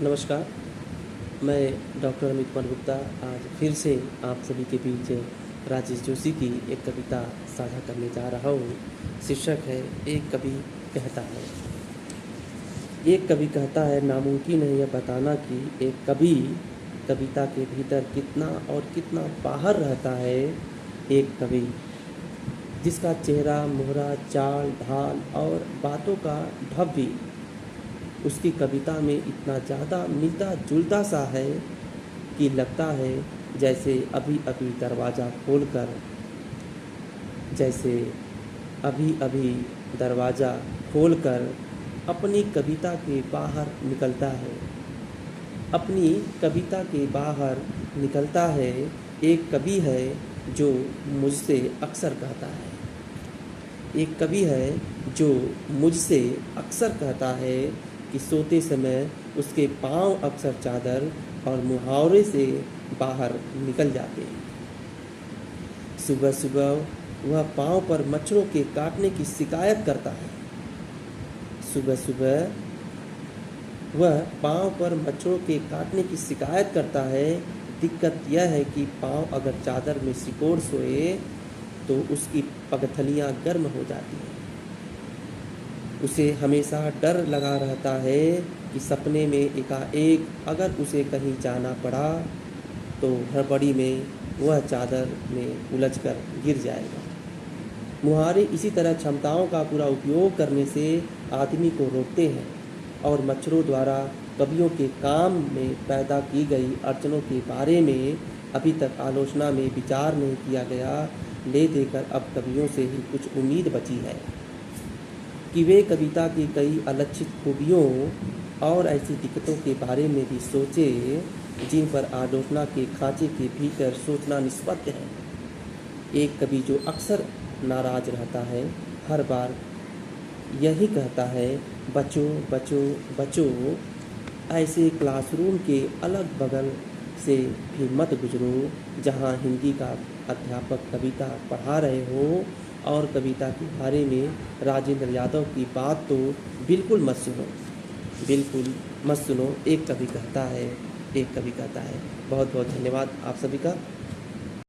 नमस्कार, मैं डॉक्टर अमित कुमार गुप्ता आज फिर से आप सभी के बीच राजेश जोशी की एक कविता साझा करने जा रहा हूँ। शीर्षक है एक कवि कहता है। एक कवि कहता है, नामुमकिन है यह बताना कि एक कवि कविता के भीतर कितना और कितना बाहर रहता है। एक कवि जिसका चेहरा, मोहरा, चाल, ढाल और बातों का ढब भी उसकी कविता में इतना ज़्यादा मिलता जुलता सा है कि लगता है जैसे अभी अभी दरवाज़ा खोलकर अपनी कविता के बाहर निकलता है। अपनी कविता के बाहर निकलता है। एक कवि है जो मुझसे अक्सर कहता है। एक कवि है जो मुझसे अक्सर कहता है कि सोते समय उसके पाँव अक्सर चादर और मुहावरे से बाहर निकल जाते हैं। सुबह सुबह वह पाँव पर मच्छरों के काटने की शिकायत करता है। सुबह सुबह वह पाँव पर मच्छरों के काटने की शिकायत करता है। दिक्कत यह है कि पाँव अगर चादर में सिकोड़ सोए तो उसकी पगथलियाँ गर्म हो जाती हैं। उसे हमेशा डर लगा रहता है कि सपने में एकाएक अगर उसे कहीं जाना पड़ा तो हड़बड़ी में वह चादर में उलझकर गिर जाएगा। मुहावरे इसी तरह क्षमताओं का पूरा उपयोग करने से आदमी को रोकते हैं और मच्छरों द्वारा कवियों के काम में पैदा की गई अड़चनों के बारे में अभी तक आलोचना में विचार नहीं किया गया, ले देकर अब कवियों से ही कुछ उम्मीद बची है कि वे कविता की कई अलक्षित खूबियों और ऐसी दिक्कतों के बारे में भी सोचे जिन पर आलोचना के खांचे के भीतर सोचना निष्पत्ति है। एक कवि जो अक्सर नाराज रहता है, हर बार यही कहता है, बचो बचो बचो, ऐसे क्लासरूम के अलग बगल से भी मत गुजरो जहाँ हिंदी का अध्यापक कविता पढ़ा रहे हो और कविता के बारे में राजेंद्र यादव की बात तो बिल्कुल मत सुनो। एक कवि कहता है। बहुत बहुत धन्यवाद आप सभी का।